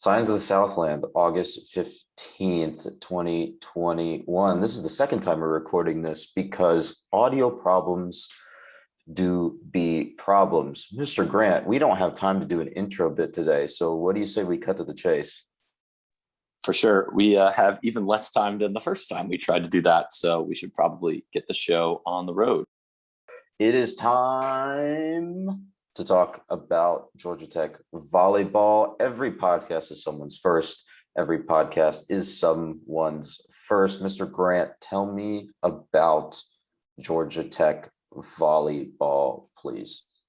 Signs of the Southland, August 15th, 2021. This is the second time we're recording this because audio problems do be problems. Mr. Grant, we don't have time to do an intro bit today, so what do you say we cut to the chase? For sure. We have even less time than the first time we tried to do that, so we should probably get the show on the road. It is time to talk about Georgia Tech volleyball. Every podcast is someone's first. Every podcast is someone's first. Mr. Grant, tell me about Georgia Tech volleyball, please.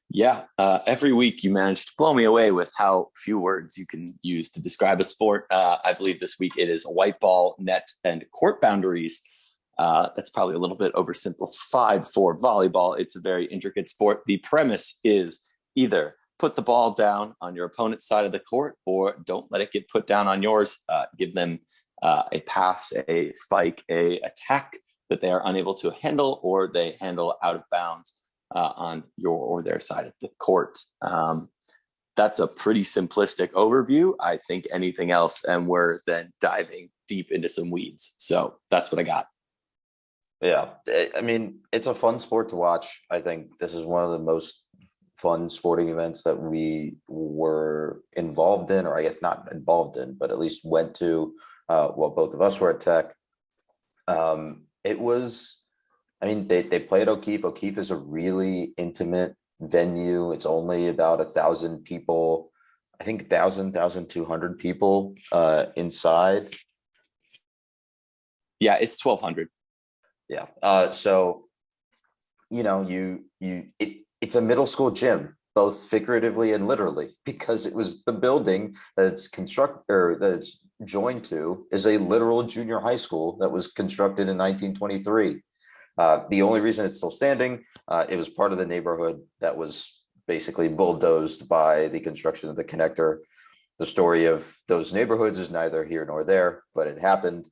Yeah, every week you manage to blow me away with how few words you can use to describe a sport. I believe this week it is white ball, net, and court boundaries. That's probably a little bit oversimplified for volleyball. It's a very intricate sport. The premise is either put the ball down on your opponent's side of the court or don't let it get put down on yours. Give them a pass, a spike, a attack that they are unable to handle, or they handle out of bounds on your or their side of the court. That's a pretty simplistic overview. I think anything else, and we're then diving deep into some weeds. So that's what I got. Yeah, I mean, it's a fun sport to watch. I think this is one of the most fun sporting events that we were involved in, or I guess not involved in, but at least went to while both of us were at Tech. It was, I mean, they play at O'Keefe. O'Keefe is a really intimate venue. It's only about 1,000 people, I think 1,200 people inside. Yeah, it's 1,200. Yeah. So, it's a middle school gym, both figuratively and literally, because it was the building that it's joined to is a literal junior high school that was constructed in 1923. The only reason it's still standing, it was part of the neighborhood that was basically bulldozed by the construction of the connector. The story of those neighborhoods is neither here nor there, but it happened.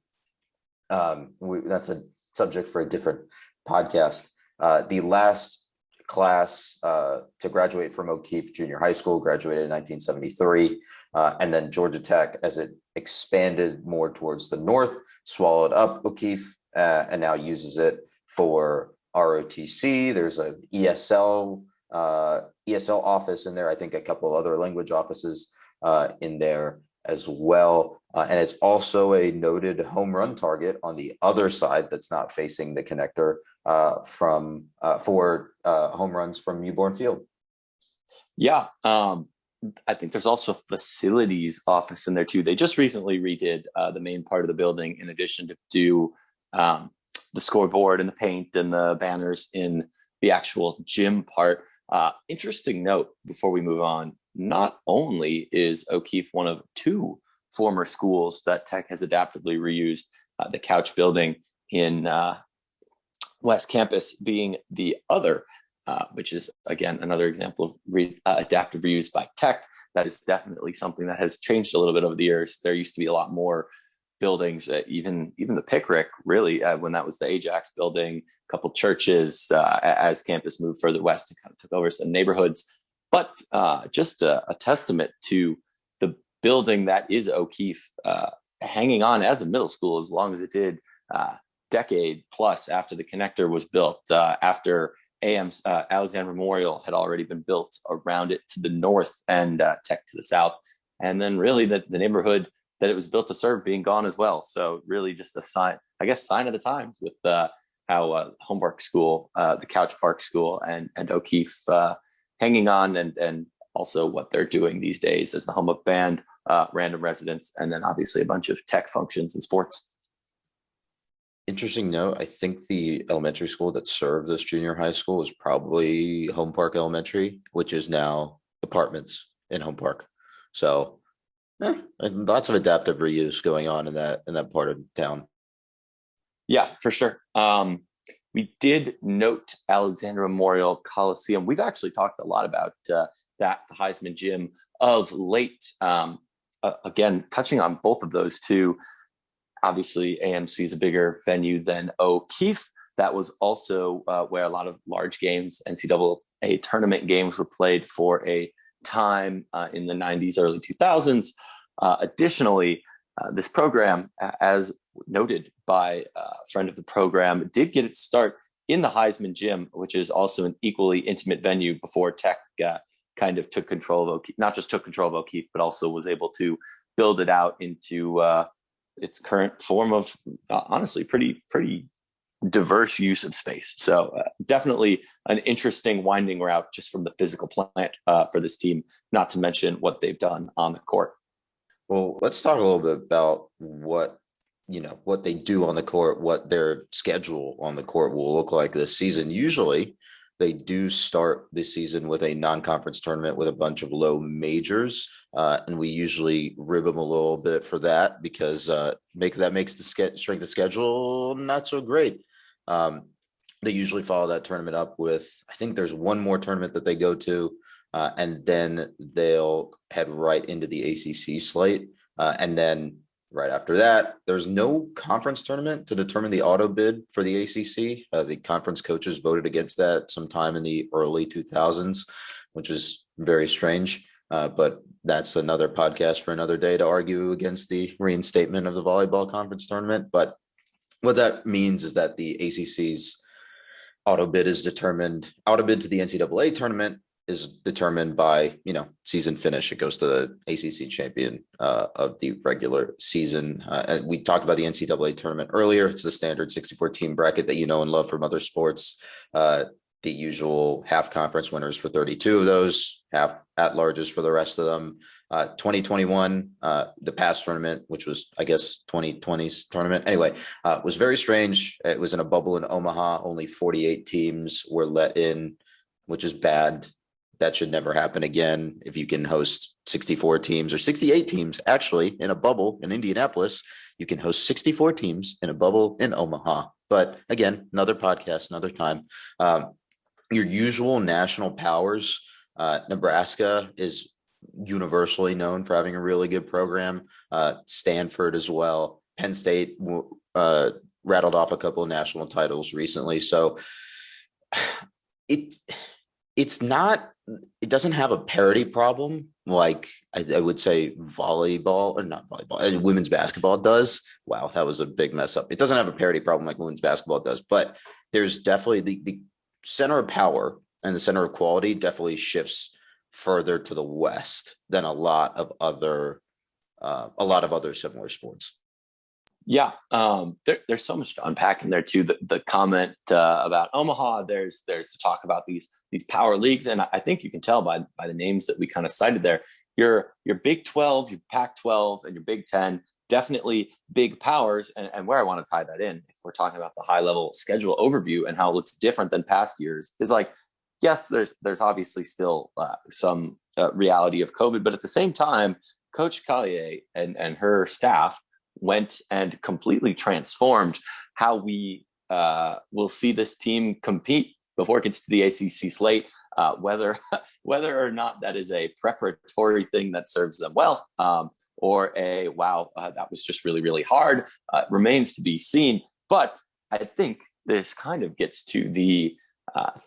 That's a subject for a different podcast. The last class to graduate from O'Keefe Junior High School graduated in 1973, and then Georgia Tech, as it expanded more towards the north, swallowed up O'Keefe and now uses it for ROTC. There's a ESL office in there. I think a couple other language offices in there as well. And it's also a noted home run target on the other side that's not facing the connector for home runs from Newborn Field. Yeah. I think there's also a facilities office in there too. They just recently redid the main part of the building in addition to do the scoreboard and the paint and the banners in the actual gym part. Interesting note before we move on, not only is O'Keefe one of two former schools that Tech has adaptively reused, the Couch building in West Campus being the other, which is, again, another example of adaptive reuse by Tech. That is definitely something that has changed a little bit over the years. There used to be a lot more buildings, even the Pickerick, really, when that was the Ajax building, a couple churches, as campus moved further west and kind of took over some neighborhoods. But just a testament to the building that is O'Keefe hanging on as a middle school as long as it did, decade plus after the connector was built, after AM's Alexander Memorial had already been built around it to the north and Tech to the south. And then really the neighborhood that it was built to serve being gone as well. So really just a sign of the times with how Home Park School, the Couch Park School and O'Keefe hanging on, and also what they're doing these days as the home of band, random residents, and then obviously a bunch of Tech functions and sports. Interesting note, I think the elementary school that served this junior high school was probably Home Park Elementary, which is now apartments in Home Park. So lots of adaptive reuse going on in that part of town. Yeah, for sure. We did note Alexander Memorial Coliseum. We've actually talked a lot about that, the Heisman Gym of late. Again, touching on both of those two, obviously AMC is a bigger venue than O'Keefe. That was also where a lot of large games, NCAA tournament games, were played for a time in the 90s, early 2000s. Additionally, this program, as noted by a friend of the program, did get its start in the Heisman Gym, which is also an equally intimate venue before Tech kind of took control of O'Keefe, not just took control of O'Keefe, but also was able to build it out into its current form of honestly pretty diverse use of space. So definitely an interesting winding route just from the physical plant for this team, not to mention what they've done on the court. Well, let's talk a little bit about what they do on the court, what their schedule on the court will look like this season. Usually they do start this season with a non-conference tournament with a bunch of low majors. And we usually rib them a little bit for that because makes the strength of schedule not so great. They usually follow that tournament up with, I think there's one more tournament that they go to, and then they'll head right into the ACC slate. And then right after that, there's no conference tournament to determine the auto bid for the ACC. The conference coaches voted against that sometime in the early 2000s, which is very strange. But that's another podcast for another day to argue against the reinstatement of the volleyball conference tournament. But what that means is that the ACC's auto bid to the NCAA tournament is determined by, season finish. It goes to the ACC champion of the regular season. And we talked about the NCAA tournament earlier. It's the standard 64 team bracket that you know and love from other sports. The usual half conference winners for 32 of those, half at larges for the rest of them. 2021, the past tournament, which was, I guess, 2020's tournament. Anyway, was very strange. It was in a bubble in Omaha. Only 48 teams were let in, which is bad. That should never happen again. If you can host 64 teams or 68 teams, actually, in a bubble in Indianapolis, you can host 64 teams in a bubble in Omaha. But again, another podcast, another time. Your usual national powers, Nebraska is universally known for having a really good program. Stanford as well. Penn State rattled off a couple of national titles recently. So it doesn't have a parity problem like I would say women's basketball does. Wow, that was a big mess up. It doesn't have a parity problem like women's basketball does, but there's definitely the center of power and the center of quality definitely shifts further to the west than a lot of other similar sports. Yeah, there's so much to unpack in there too. The comment about Omaha, there's to talk about these power leagues, and I think you can tell by the names that we kind of cited there. Your Big 12, your Pac-12, and your Big 10, definitely big powers. And where I want to tie that in, if we're talking about the high level schedule overview and how it looks different than past years, is like, yes, there's obviously still some reality of COVID, but at the same time, Coach Collier and her staff went and completely transformed how we will see this team compete before it gets to the ACC slate, whether or not that is a preparatory thing that serves them well, or that was just really, really hard, remains to be seen. But I think this kind of gets to the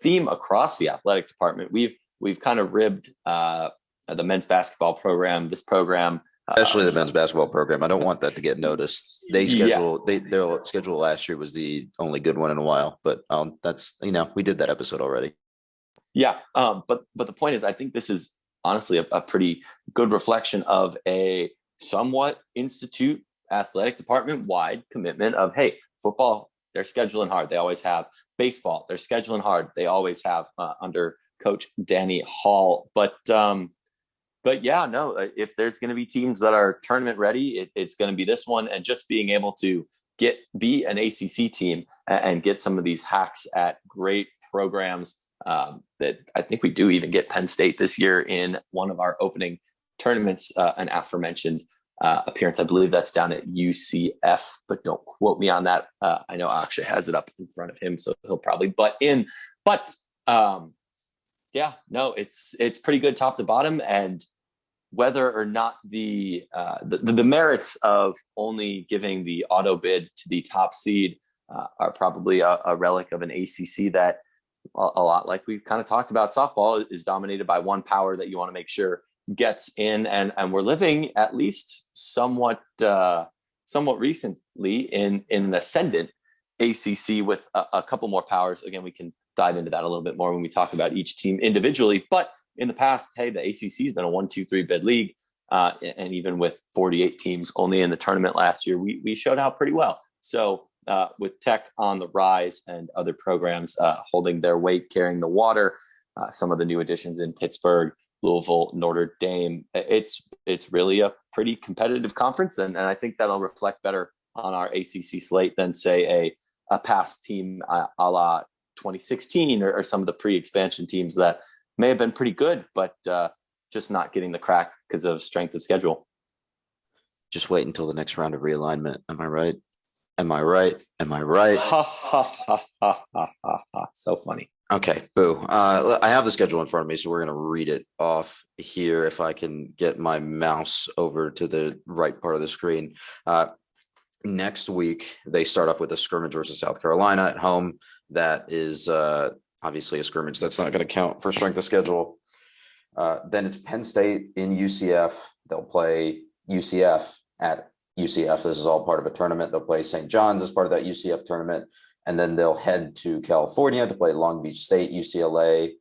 theme across the athletic department. We've kind of ribbed the men's basketball program, this program, especially the men's basketball program. I don't want that to get noticed. Their schedule last year was the only good one in a while, but that's, we did that episode already. Yeah. But the point is, I think this is honestly a pretty good reflection of a somewhat institute athletic department wide commitment of, hey, football, they're scheduling hard. They always have. Baseball, they're scheduling hard. They always have under Coach Danny Hall. But yeah, no, if there's going to be teams that are tournament ready, it's going to be this one. And just being able to be an ACC team and get some of these hacks at great programs that I think we do even get Penn State this year in one of our opening tournaments, an aforementioned appearance. I believe that's down at UCF, but don't quote me on that. I know Akshay has it up in front of him, so he'll probably butt in. But yeah, no, it's pretty good top to bottom. And whether or not the merits of only giving the auto bid to the top seed are probably a relic of an ACC that a lot like we've kind of talked about softball is dominated by one power that you want to make sure gets in, and we're living at least somewhat recently in an ascendant ACC with a couple more powers. Again, we can dive into that a little bit more when we talk about each team individually. But in the past, hey, the ACC has been a 1-2-3 bid league, and even with 48 teams only in the tournament last year, we showed out pretty well. So with Tech on the rise and other programs holding their weight, carrying the water, some of the new additions in Pittsburgh, Louisville, Notre Dame, it's really a pretty competitive conference, and I think that'll reflect better on our ACC slate than, say, a past team a la 2016 or some of the pre-expansion teams that may have been pretty good, but just not getting the crack because of strength of schedule. Just wait until the next round of realignment. Am I right? Am I right? Am I right? Ha, ha, ha, ha, ha, ha, ha. So funny. Okay, boo. I have the schedule in front of me, so we're going to read it off here if I can get my mouse over to the right part of the screen. Next week, they start off with a scrimmage versus South Carolina at home. That is obviously a scrimmage. That's not going to count for strength of schedule. Then it's Penn State in UCF. They'll play UCF at UCF. This is all part of a tournament. They'll play St. John's as part of that UCF tournament. And then they'll head to California to play Long Beach State, UCLA,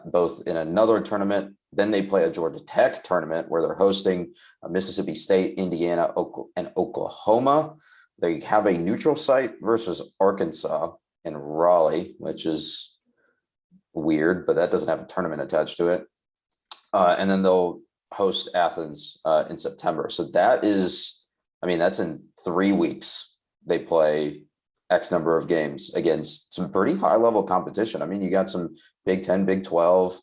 both in another tournament. Then they play a Georgia Tech tournament where they're hosting Mississippi State, Indiana, and Oklahoma. They have a neutral site versus Arkansas in Raleigh, which is weird, but that doesn't have a tournament attached to it. And then they'll host Athens in September. So that is, that's in 3 weeks. They play X number of games against some pretty high level competition. You got some Big 10, Big 12,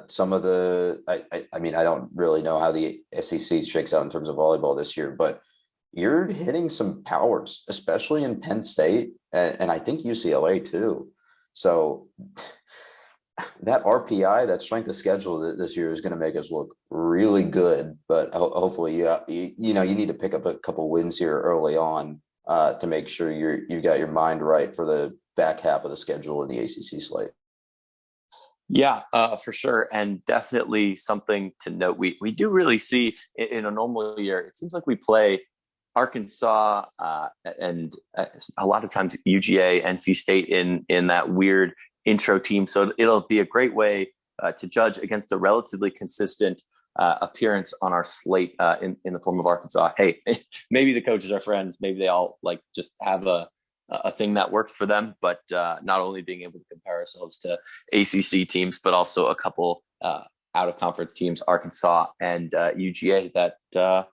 some of the, I don't really know how the SEC shakes out in terms of volleyball this year, but you're hitting some powers, especially in Penn State and I think UCLA too. So that RPI, that strength of schedule this year is going to make us look really good, but hopefully you need to pick up a couple wins here early on to make sure you got your mind right for the back half of the schedule in the ACC slate. Yeah, for sure. And definitely something to note. We do really see in a normal year, it seems like we play Arkansas and a lot of times UGA, NC State in that weird intro team. So it'll be a great way to judge against a relatively consistent appearance on our slate in the form of Arkansas. Hey, maybe the coaches are friends. Maybe they all just have a thing that works for them, but not only being able to compare ourselves to ACC teams, but also a couple out of conference teams, Arkansas and UGA, that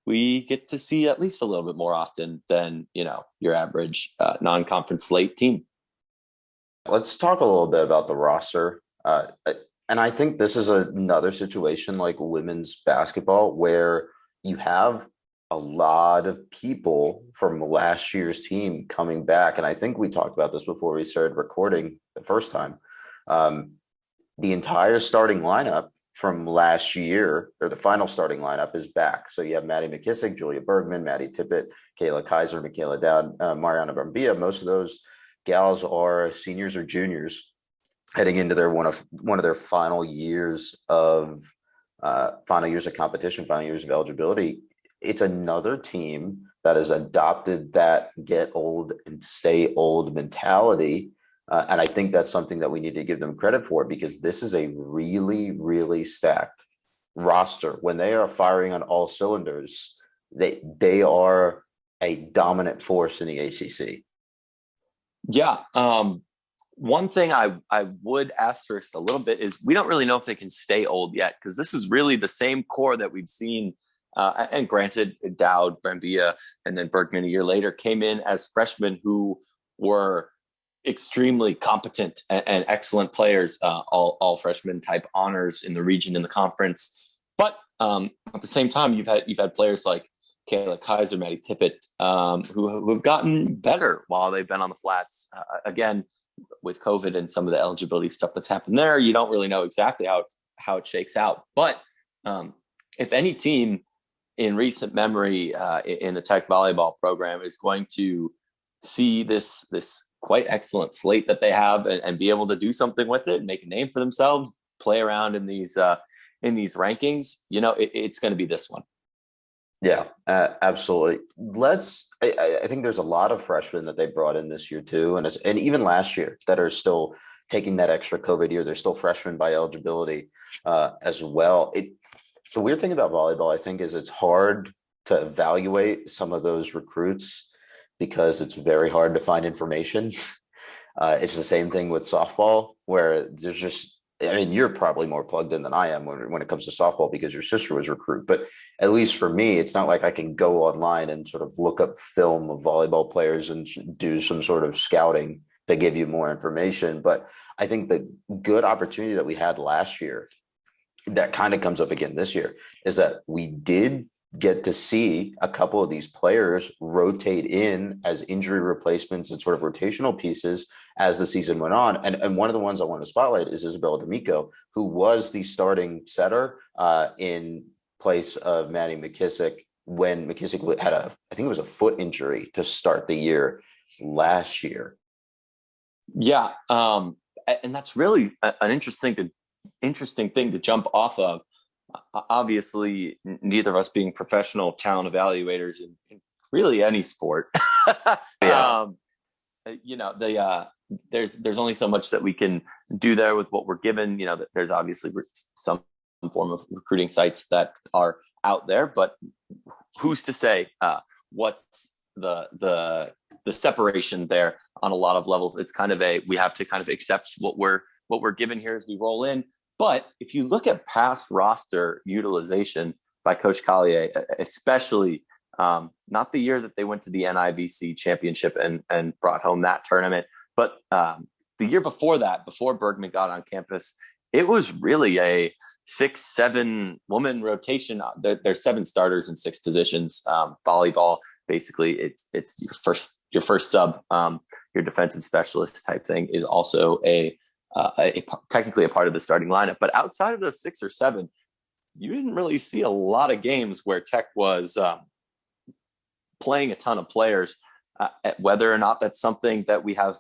we get to see at least a little bit more often than, your average non-conference slate team. Let's talk a little bit about the roster. And I think this is another situation like women's basketball where you have a lot of people from last year's team coming back. And I think we talked about this before we started recording the first time. The entire starting lineup from last year, or the final starting lineup, is back. So you have Maddie McKissick, Julia Bergman, Maddie Tippett, Kayla Kaiser, Michaela Dowd, Mariana Brambilla. Most of those gals are seniors or juniors heading into their one of their final years of competition, final years of eligibility. It's another team that has adopted that get old and stay old mentality. And I think that's something that we need to give them credit for, because this is a really, really stacked roster. When they are firing on all cylinders, they are a dominant force in the ACC. Yeah. One thing I would asterisk a little bit is we don't really know if they can stay old yet, because this is really the same core that we've seen. And granted, Dowd, Brambilla, and then Bergman a year later came in as freshmen who were extremely competent and excellent players, all freshman type honors in the region, in the conference. But at the same time, you've had players like Kayla Kaiser, Maddie Tippett, who have gotten better while they've been on the flats. Again, with COVID and some of the eligibility stuff that's happened there, you don't really know exactly how it shakes out. But if any team in recent memory in the Tech volleyball program is going to see this quite excellent slate that they have and be able to do something with it and make a name for themselves, play around in these in these rankings, it's going to be this one. Yeah, absolutely. I think there's a lot of freshmen that they brought in this year too, and even last year that are still taking that extra COVID year. They're still freshmen by eligibility as well. The weird thing about volleyball, I think, is it's hard to evaluate some of those recruits because it's very hard to find information. It's the same thing with softball, where there's just, I mean, you're probably more plugged in than I am when it comes to softball because your sister was a recruit. But at least for me, it's not like I can go online and sort of look up film of volleyball players and do some sort of scouting to give you more information. But I think the good opportunity that we had last year that kind of comes up again this year is that we did get to see a couple of these players rotate in as injury replacements and sort of rotational pieces as the season went on. And one of the ones I want to spotlight is Isabella D'Amico, who was the starting setter in place of Maddie McKissick when McKissick had I think it was a foot injury to start the year last year. Yeah. And that's really an interesting thing to jump off of. Obviously, neither of us being professional talent evaluators in really any sport. Yeah. There's only so much that we can do there with what we're given. There's obviously some form of recruiting sites that are out there, but who's to say what's the separation there on a lot of levels? It's kind of we have to kind of accept what we're given here as we roll in. But if you look at past roster utilization by Coach Collier, especially not the year that they went to the NIVC championship and brought home that tournament, but the year before that, before Bergman got on campus, it was really a 6-7 woman rotation. There's 7 starters in 6 positions. Volleyball, basically, it's your first sub, your defensive specialist type thing is also technically a part of the starting lineup. But outside of those 6 or 7, you didn't really see a lot of games where Tech was playing a ton of players. Whether or not that's something that we have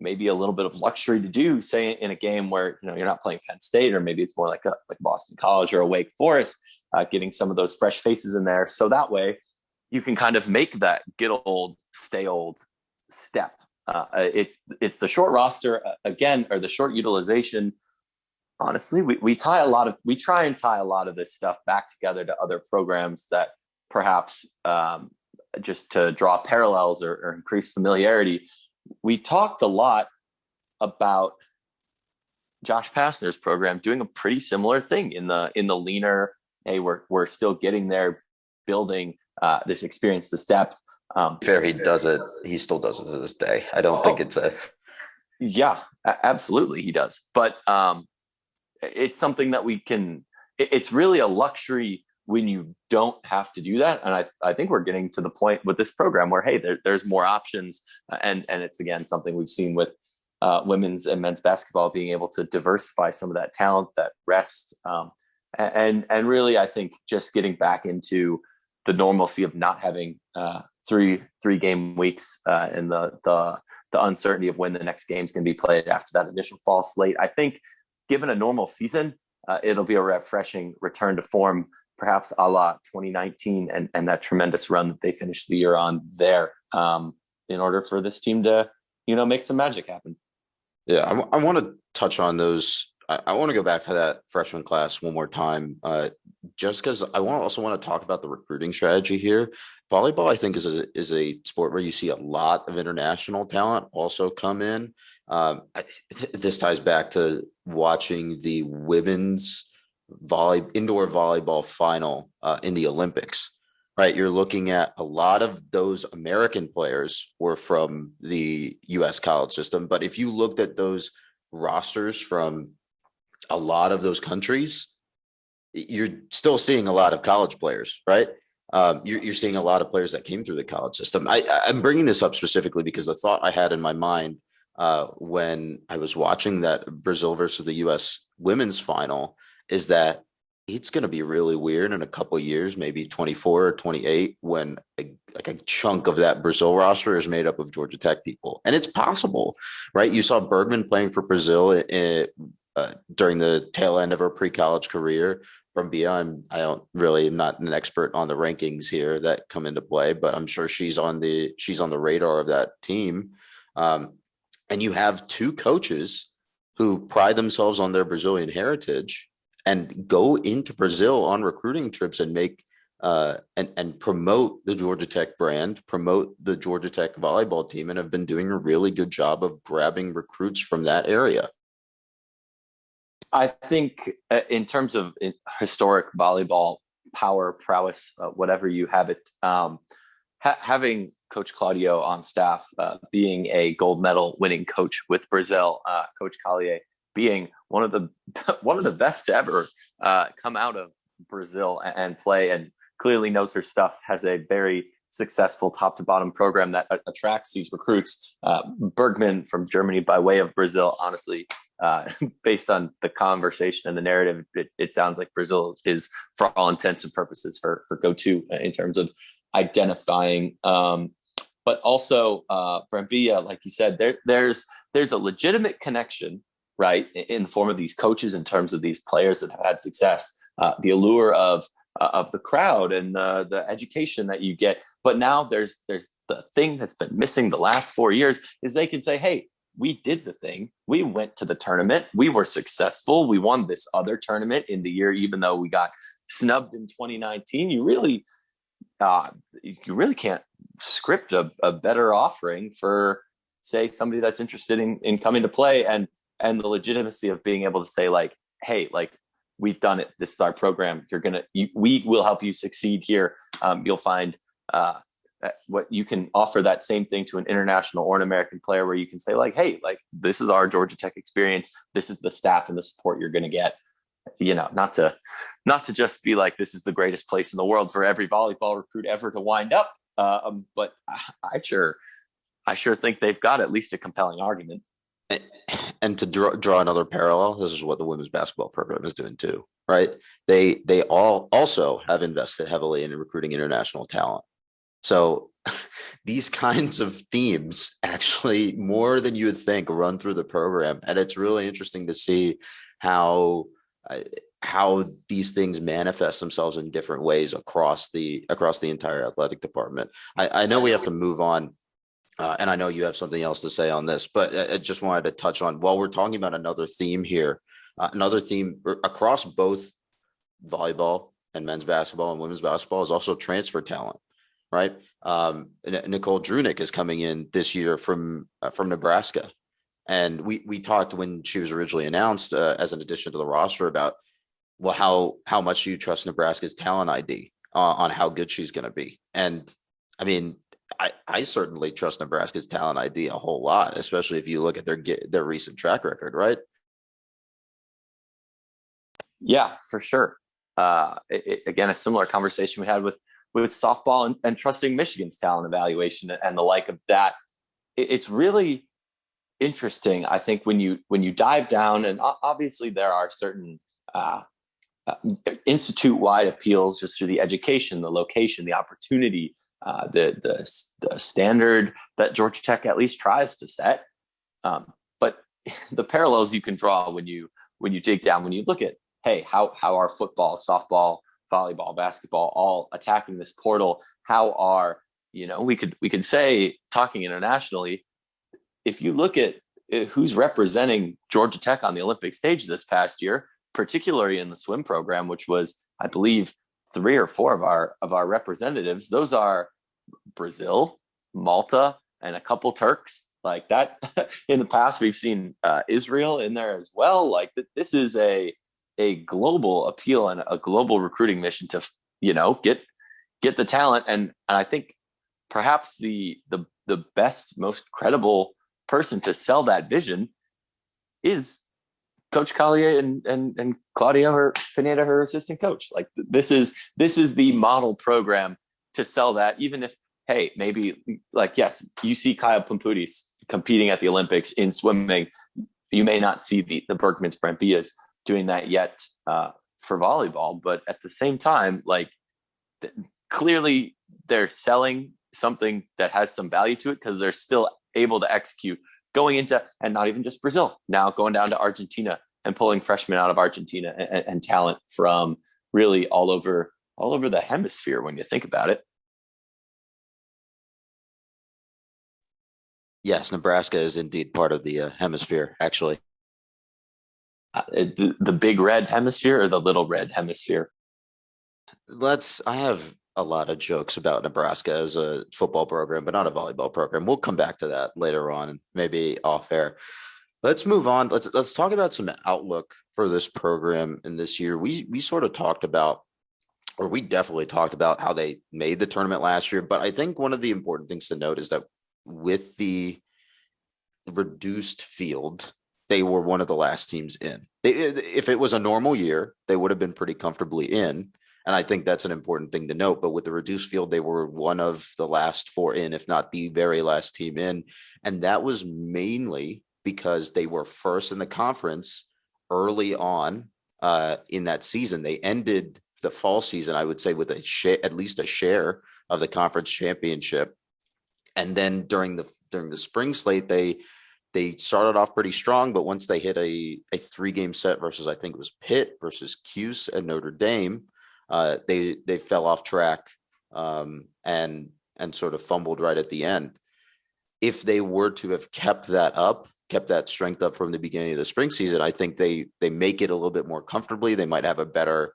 maybe a little bit of luxury to do, say in a game where you're not playing Penn State, or maybe it's more like Boston College or a Wake Forest, getting some of those fresh faces in there, so that way you can kind of make that get old, stay old step. It's the short roster again, or the short utilization. Honestly, we try and tie a lot of this stuff back together to other programs that perhaps just to draw parallels or increase familiarity. We talked a lot about Josh Pastner's program doing a pretty similar thing in the leaner. Hey, we're still getting there, building this experience, this depth. Fair, he does it. He still does it to this day. I don't think it's Yeah, absolutely, he does. But it's something that we can. It's really a luxury when you don't have to do that. And I think we're getting to the point with this program where, hey, there's more options. And it's, again, something we've seen with women's and men's basketball, being able to diversify some of that talent, that rest. And really, I think just getting back into the normalcy of not having three game weeks and the uncertainty of when the next game is going to be played after that initial fall slate. I think given a normal season, it'll be a refreshing return to form, perhaps a la 2019 and that tremendous run that they finished the year on there, in order for this team to, make some magic happen. Yeah, I want to touch on those. I want to go back to that freshman class one more time, just because I also want to talk about the recruiting strategy here. Volleyball, I think, is a sport where you see a lot of international talent also come in. This ties back to watching the women's indoor volleyball final in the Olympics, right? You're looking at a lot of those American players were from the U.S. college system. But if you looked at those rosters from a lot of those countries, you're still seeing a lot of college players, right? You're seeing a lot of players that came through the college system. I'm bringing this up specifically because the thought I had in my mind when I was watching that Brazil versus the U.S. women's final is that it's going to be really weird in a couple of years, maybe 24 or 28, when a chunk of that Brazil roster is made up of Georgia Tech people. And it's possible, right? You saw Bergman playing for Brazil during the tail end of her pre-college career. Brambilla, I'm not an expert on the rankings here that come into play, but I'm sure she's on the radar of that team. And you have two coaches who pride themselves on their Brazilian heritage and go into Brazil on recruiting trips and make and promote the Georgia Tech brand, promote the Georgia Tech volleyball team, and have been doing a really good job of grabbing recruits from that area. I think in terms of historic volleyball power, prowess, whatever you have it, having Coach Claudio on staff, being a gold medal winning coach with Brazil, Coach Collier being one of the best to ever come out of Brazil and play, and clearly knows her stuff, has a very successful top to bottom program that attracts these recruits. Bergman from Germany by way of Brazil, honestly, based on the conversation and the narrative, it sounds like Brazil is, for all intents and purposes, her go-to in terms of identifying. But also, Brambilla, like you said, there's a legitimate connection, right, in the form of these coaches, in terms of these players that have had success, the allure of the crowd and the education that you get. But now there's the thing that's been missing the last 4 years is they can say, hey, we did the thing. We went to the tournament. We were successful. We won this other tournament in the year, even though we got snubbed in 2019. You really can't script a better offering for, say, somebody that's interested in coming to play, and the legitimacy of being able to say, like, hey, like, we've done it. This is our program. We will help you succeed here. You'll find what you can offer that same thing to an international or an American player, where you can say, like, hey, like, this is our Georgia Tech experience. This is the staff and the support you're going to get. Not to just be like, this is the greatest place in the world for every volleyball recruit ever to wind up. But I sure think they've got at least a compelling argument. And to draw another parallel, this is what the women's basketball program is doing too, right? They all also have invested heavily in recruiting international talent. So these kinds of themes actually, more than you would think, run through the program. And it's really interesting to see how these things manifest themselves in different ways across the entire athletic department. I know we have to move on. And I know you have something else to say on this, but I just wanted to touch on, while we're talking about another theme here, another theme across both volleyball and men's basketball and women's basketball is also transfer talent, right? Nicole Drunick is coming in this year from Nebraska. And we talked when she was originally announced as an addition to the roster about, well, how much do you trust Nebraska's talent ID on how good she's going to be? And I mean, I certainly trust Nebraska's talent ID a whole lot, especially if you look at their recent track record, right? Yeah, for sure. Again, a similar conversation we had with softball and trusting Michigan's talent evaluation and the like of that. It's really interesting, I think, when you dive down, and obviously there are certain institute-wide appeals just through the education, the location, the opportunity, the standard that Georgia Tech at least tries to set. But the parallels you can draw when you dig down, when you look at, hey, how are football, softball, volleyball, basketball all attacking this portal? How are, we could say, talking internationally, if you look at who's representing Georgia Tech on the Olympic stage this past year, particularly in the swim program, which was, I believe, 3 or 4 of our representatives, those are Brazil, Malta, and a couple Turks. Like that. In the past, we've seen Israel in there as well. Like this is a global appeal and a global recruiting mission to get the talent. And I think perhaps the best, most credible person to sell that vision is Coach Collier and Claudia Pineda, her assistant coach. Like this is the model program to sell that. Even if, hey, maybe, like, yes, you see Kyle Pamputis competing at the Olympics in swimming, you may not see the Bergmans, Brambillas doing that yet for volleyball, but at the same time, like clearly they're selling something that has some value to it because they're still able to execute going into, and not even just Brazil, now going down to Argentina, and pulling freshmen out of Argentina and talent from really all over the hemisphere when you think about it. Yes, Nebraska is indeed part of the hemisphere, actually. The big red hemisphere or the little red hemisphere? I have a lot of jokes about Nebraska as a football program, but not a volleyball program. We'll come back to that later on, maybe off air. Let's move on. Let's talk about some outlook for this program in this year. We sort of talked about, or we definitely talked about how they made the tournament last year. But I think one of the important things to note is that with the reduced field, they were one of the last teams in. If it was a normal year, they would have been pretty comfortably in. And I think that's an important thing to note. But with the reduced field, they were one of the last four in, if not the very last team in. And that was mainly because they were first in the conference early on in that season. They ended the fall season, I would say, with at least a share of the conference championship. And then during the spring slate, they started off pretty strong, but once they hit a 3-game set versus, I think it was Pitt versus Cuse and Notre Dame, they fell off track and sort of fumbled right at the end. If they were to have kept that strength up from the beginning of the spring season, I think they make it a little bit more comfortably. They might have a better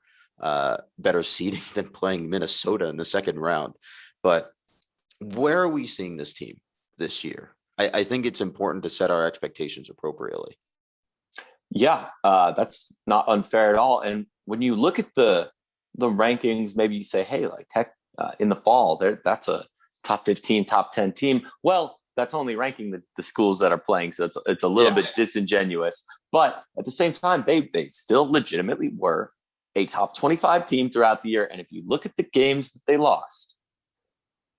seeding than playing Minnesota in the second round. But where are we seeing this team this year? I think it's important to set our expectations appropriately. Yeah, that's not unfair at all. And when you look at the rankings, maybe you say, hey, like Tech in the fall, that's a top 15, top 10 team. Well, that's only ranking the schools that are playing. So it's a little bit disingenuous. But at the same time, they still legitimately were a top 25 team throughout the year. And if you look at the games that they lost,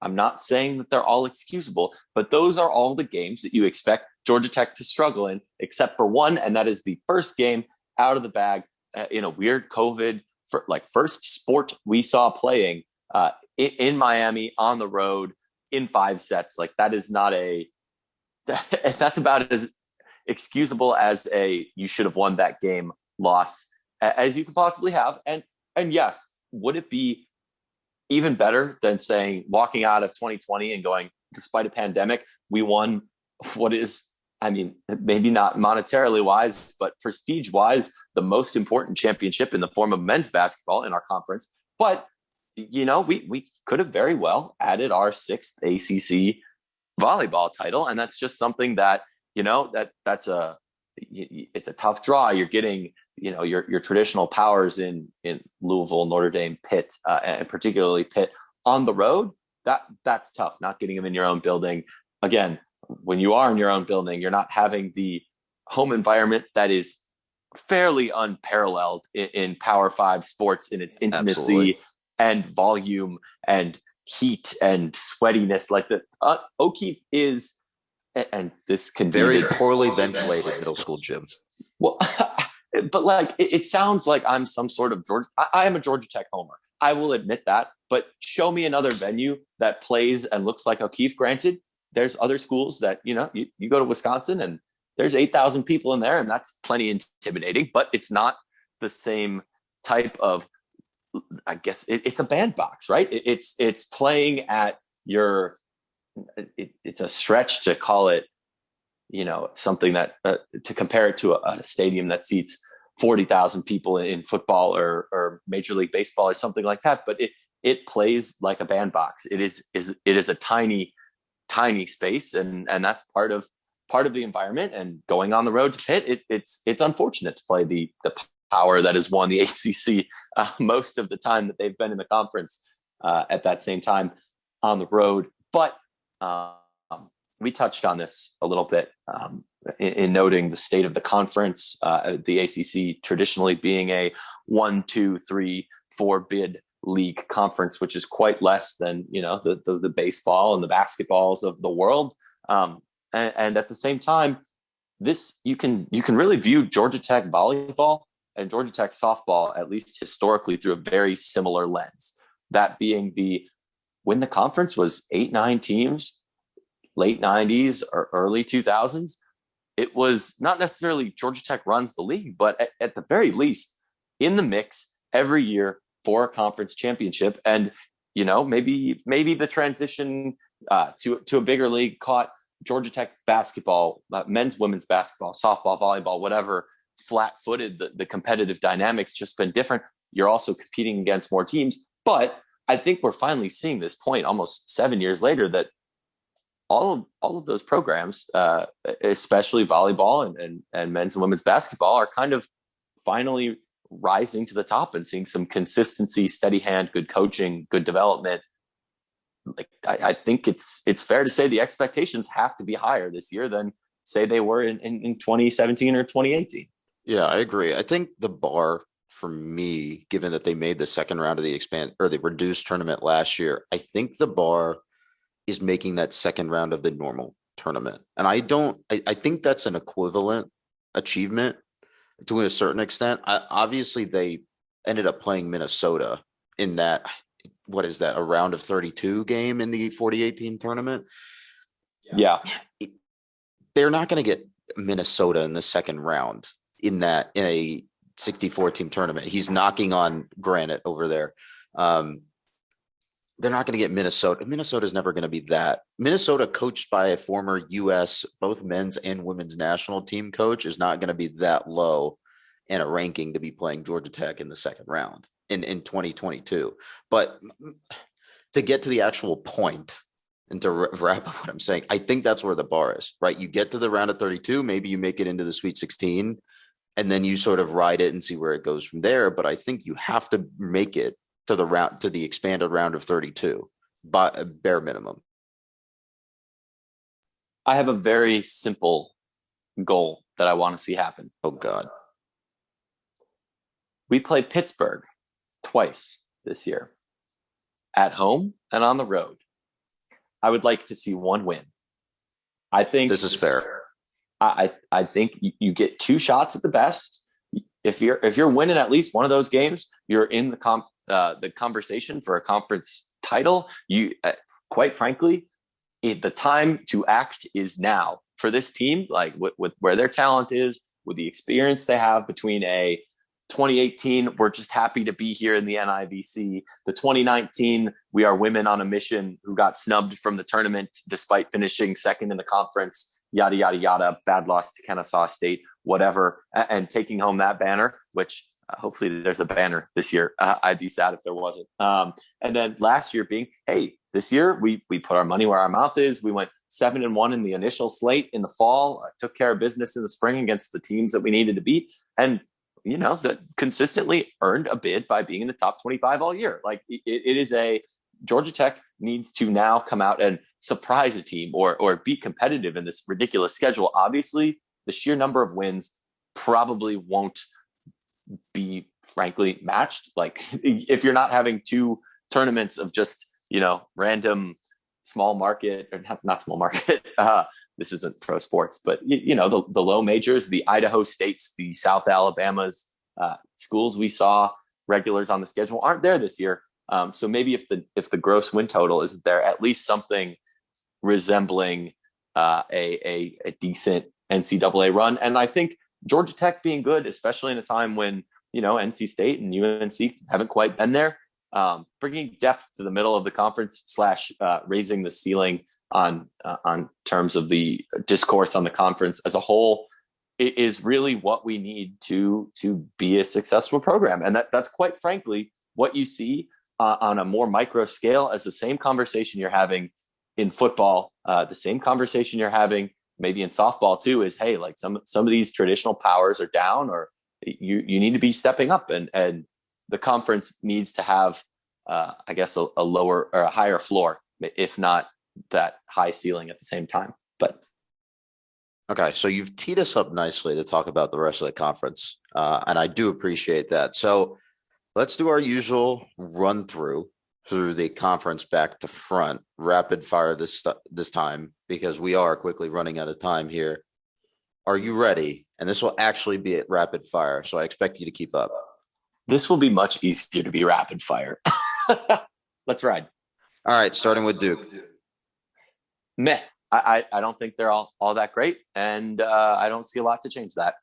I'm not saying that they're all excusable, but those are all the games that you expect Georgia Tech to struggle in, except for one, and that is the first game out of the bag in a weird COVID, first sport we saw playing in Miami on the road in 5 sets. Like that is not that's about as excusable as you should have won that game loss as you could possibly have. And yes, would it be even better than saying walking out of 2020 and going, despite a pandemic, we won what is, I mean, maybe not monetarily wise, but prestige wise, the most important championship in the form of men's basketball in our conference. But, we could have very well added our 6th ACC volleyball title. And that's just something that, it's a tough draw. You're getting, your traditional powers in Louisville, Notre Dame, Pitt, and particularly Pitt on the road. That's tough. Not getting them in your own building. Again, when you are in your own building, you're not having the home environment that is fairly unparalleled in Power 5 sports in its intimacy Absolutely. and volume and heat and sweatiness. Like the O'Keefe is, and this can Very be poorly ventilated middle school gym. Well, but it sounds like I'm some sort of I am a Georgia Tech homer. I will admit that. But show me another venue that plays and looks like O'Keefe. Granted, there's other schools that you go to Wisconsin and there's 8,000 people in there, and that's plenty intimidating. But it's not the same type of. I guess it's a bandbox, right? It's playing at your. It's a stretch to call it. Something that to compare it to a stadium that seats 40,000 people in football or Major League Baseball or something like that. But it plays like a bandbox. It is a tiny space, and that's part of the environment. And going on the road to Pitt, it's unfortunate to play the power that has won the ACC most of the time that they've been in the conference at that same time on the road. But we touched on this a little bit in noting the state of the conference, the ACC traditionally being a 1, 2, 3, 4 bid league conference, which is quite less than the baseball and the basketballs of the world. And at the same time, this you can really view Georgia Tech volleyball and Georgia Tech softball, at least historically, through a very similar lens. That being when the conference was 8, 9 teams, late 90s or early 2000s, it was not necessarily Georgia Tech runs the league, but at the very least in the mix every year for a conference championship. And, maybe the transition to a bigger league caught Georgia Tech basketball, men's, women's basketball, softball, volleyball, whatever, flat-footed. The competitive dynamics just been different. You're also competing against more teams. But I think we're finally seeing this point almost 7 years later that all of those programs, especially volleyball and men's and women's basketball, are kind of finally rising to the top and seeing some consistency, steady hand, good coaching, good development. Like I think it's fair to say the expectations have to be higher this year than say they were in 2017 or 2018. Yeah, I agree. I think the bar for me, given that they made the second round of the reduced tournament last year, I think the bar is making that second round of the normal tournament. And I think that's an equivalent achievement to a certain extent. Obviously, they ended up playing Minnesota in that, what is that, a round of 32 game in the 40-18 tournament? Yeah. They're not going to get Minnesota in the second round in a 64 team tournament. He's knocking on granite over there. They're not going to get Minnesota. Minnesota's never going to be that. Minnesota, coached by a former U.S. both men's and women's national team coach, is not going to be that low in a ranking to be playing Georgia Tech in the second round in 2022. But to get to the actual point and to wrap up what I'm saying, I think that's where the bar is, right? You get to the round of 32, maybe you make it into the Sweet 16, and then you sort of ride it and see where it goes from there. But I think you have to make it to the expanded round of 32 by a bare minimum. I have a very simple goal that I want to see happen. Oh God. We play Pittsburgh twice this year, at home and on the road. I would like to see one win. I think this is fair. I think you get two shots at the best. If you're winning at least one of those games, you're in the conversation for a conference title. You, quite frankly, the time to act is now for this team. Like with where their talent is, with the experience they have between a 2018, we're just happy to be here in the NIVC. The 2019, we are women on a mission who got snubbed from the tournament despite finishing second in the conference. Yada yada yada. Bad loss to Kennesaw State. Whatever, and taking home that banner, which hopefully there's a banner this year. I'd be sad if there wasn't. And then last year being, hey, this year we put our money where our mouth is. We went 7-1 in the initial slate in the fall, took care of business in the spring against the teams that we needed to beat. And, that consistently earned a bid by being in the top 25 all year. Like it is Georgia Tech needs to now come out and surprise a team or be competitive in this ridiculous schedule. Obviously, the sheer number of wins probably won't be, frankly, matched. Like if you're not having two tournaments of just, random small market, or not small market, this isn't pro sports, but the low majors, the Idaho States, the South Alabamas, schools we saw regulars on the schedule aren't there this year. So maybe if the gross win total isn't there, at least something resembling a decent NCAA run. And I think Georgia Tech being good, especially in a time when, NC State and UNC haven't quite been there, bringing depth to the middle of the conference / raising the ceiling on terms of the discourse on the conference as a whole is really what we need to be a successful program. And that's quite frankly what you see on a more micro scale as the same conversation you're having in football, the same conversation you're having maybe in softball too, is, hey, like some of these traditional powers are down, or you need to be stepping up, and the conference needs to have, I guess, a lower or a higher floor, if not that high ceiling at the same time. But okay, so you've teed us up nicely to talk about the rest of the conference, and I do appreciate that. So let's do our usual run through the conference back to front, rapid fire this time, because we are quickly running out of time here. Are you ready? And this will actually be at rapid fire, so I expect you to keep up. This will be much easier to be rapid fire. Let's ride. All right, starting with Duke. Meh. I don't think they're all that great, and I don't see a lot to change that.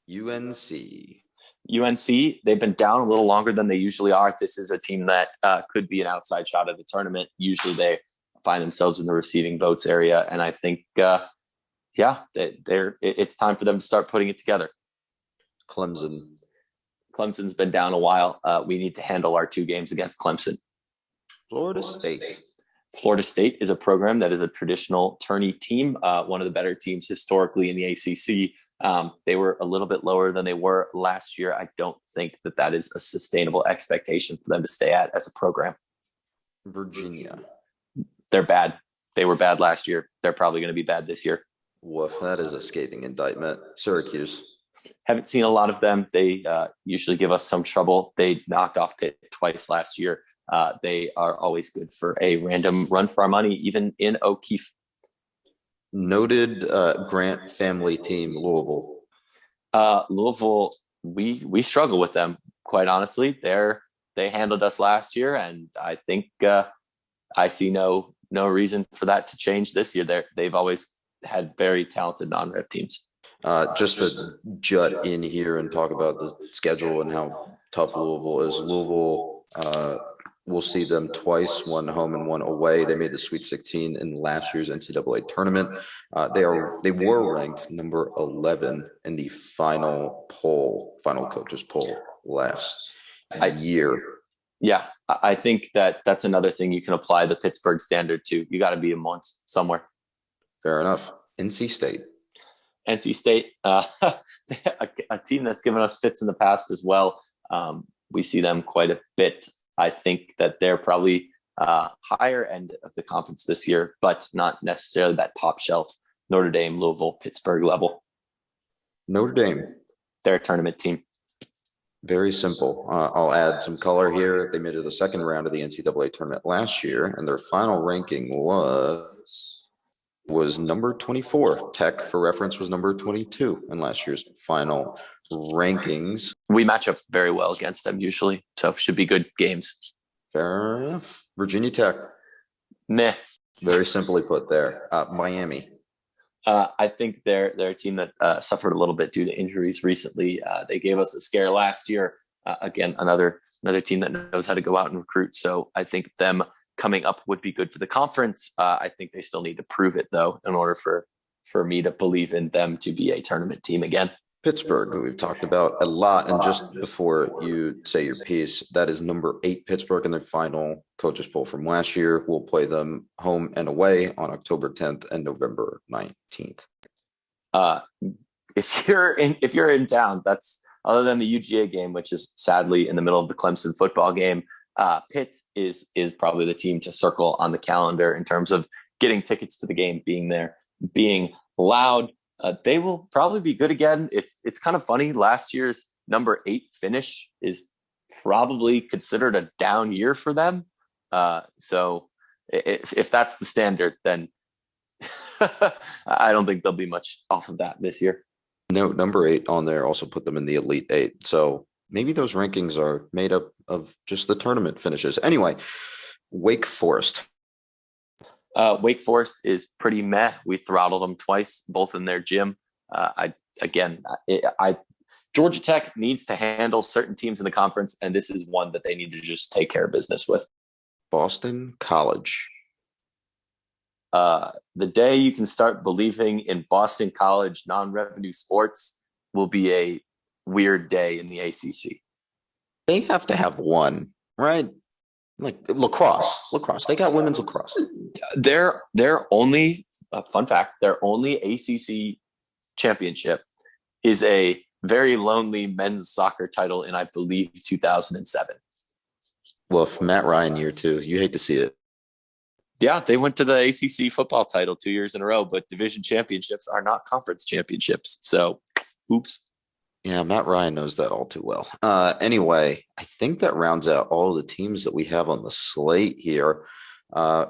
UNC, they've been down a little longer than they usually are. This is a team that could be an outside shot at the tournament. Usually they find themselves in the receiving votes area, and I think it's time for them to start putting it together. Clemson's been down a while. We need to handle our 2 games against Clemson. Florida State is a program that is a traditional tourney team, one of the better teams historically in the ACC. They were a little bit lower than they were last year. I don't think that is a sustainable expectation for them to stay at as a program. Virginia. They're bad. They were bad last year. They're probably going to be bad this year. Woof, that is a scathing indictment. Syracuse. Haven't seen a lot of them. They usually give us some trouble. They knocked off Pitt twice last year. They are always good for a random run for our money, even in O'Keefe. Noted Grant family team, Louisville. Louisville, we struggle with them, quite honestly. They handled us last year, and I think I see no reason for that to change this year. They've always had very talented non-rev teams. Just to jut in here and talk about the schedule and how tough Louisville is. Louisville, we'll see them twice, one home and one away. They made the Sweet 16 in last year's NCAA tournament. They were ranked number 11 in the final coaches poll last year. Yeah, I think that's another thing you can apply the Pittsburgh standard to. You got to be in once somewhere. Fair enough. NC State, a team that's given us fits in the past as well. We see them quite a bit. I think that they're probably higher end of the conference this year, but not necessarily that top shelf Notre Dame, Louisville, Pittsburgh level. Notre Dame. They're a tournament team. Very simple. I'll add some color here. They made it to the second round of the NCAA tournament last year, and their final ranking was number 24. Tech, for reference, was number 22 in last year's final rankings. We match up very well against them usually, so should be good games. Fair enough. Virginia Tech. Meh. Very simply put there. Miami. I think they're a team that suffered a little bit due to injuries recently. They gave us a scare last year. Again, another team that knows how to go out and recruit. So I think them coming up would be good for the conference. I think they still need to prove it, though, in order for me to believe in them to be a tournament team again. Pittsburgh, who we've talked about a lot. And just before you say your piece, that is number 8 Pittsburgh in their final coaches poll from last year. We'll play them home and away on October 10th and November 19th. If you're in town, that's other than the UGA game, which is sadly in the middle of the Clemson football game. Pitt is probably the team to circle on the calendar in terms of getting tickets to the game, being there, being loud. They will probably be good again. It's kind of funny. Last year's number 8 finish is probably considered a down year for them. So if that's the standard, then I don't think there'll be much off of that this year. No, number 8 on there also put them in the Elite 8. So maybe those rankings are made up of just the tournament finishes. Anyway, Wake Forest. Wake Forest is pretty meh. We throttled them twice, both in their gym. Georgia Tech needs to handle certain teams in the conference, and this is one that they need to just take care of business with. Boston College. The day you can start believing in Boston College non-revenue sports will be a weird day in the ACC. They have to have one, right? Like lacrosse. They got women's lacrosse. Their only fun fact, their only ACC championship is a very lonely men's soccer title in, I believe, 2007. Well, if Matt Ryan year 2, you hate to see it. Yeah, they went to the ACC football title 2 years in a row, but division championships are not conference championships. So, oops. Yeah, Matt Ryan knows that all too well. Anyway, I think that rounds out all the teams that we have on the slate here.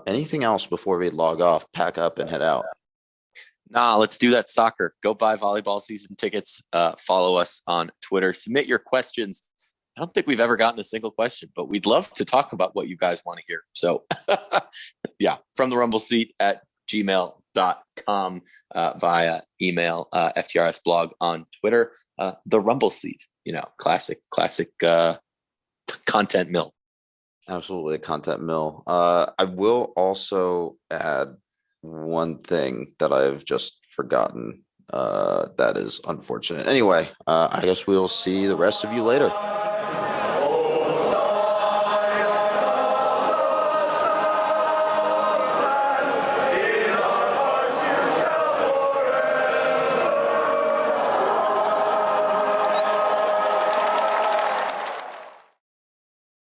Anything else before we log off, pack up, and head out? Nah, let's do that soccer. Go buy volleyball season tickets. Follow us on Twitter. Submit your questions. I don't think we've ever gotten a single question, but we'd love to talk about what you guys want to hear. So, yeah, from the rumble seat at gmail.com. FTRS.com via email, FTRS blog on Twitter. The Rumble Seat, classic content mill. Absolutely a content mill. I will also add one thing that I've just forgotten. That is unfortunate. Anyway, I guess we'll see the rest of you later.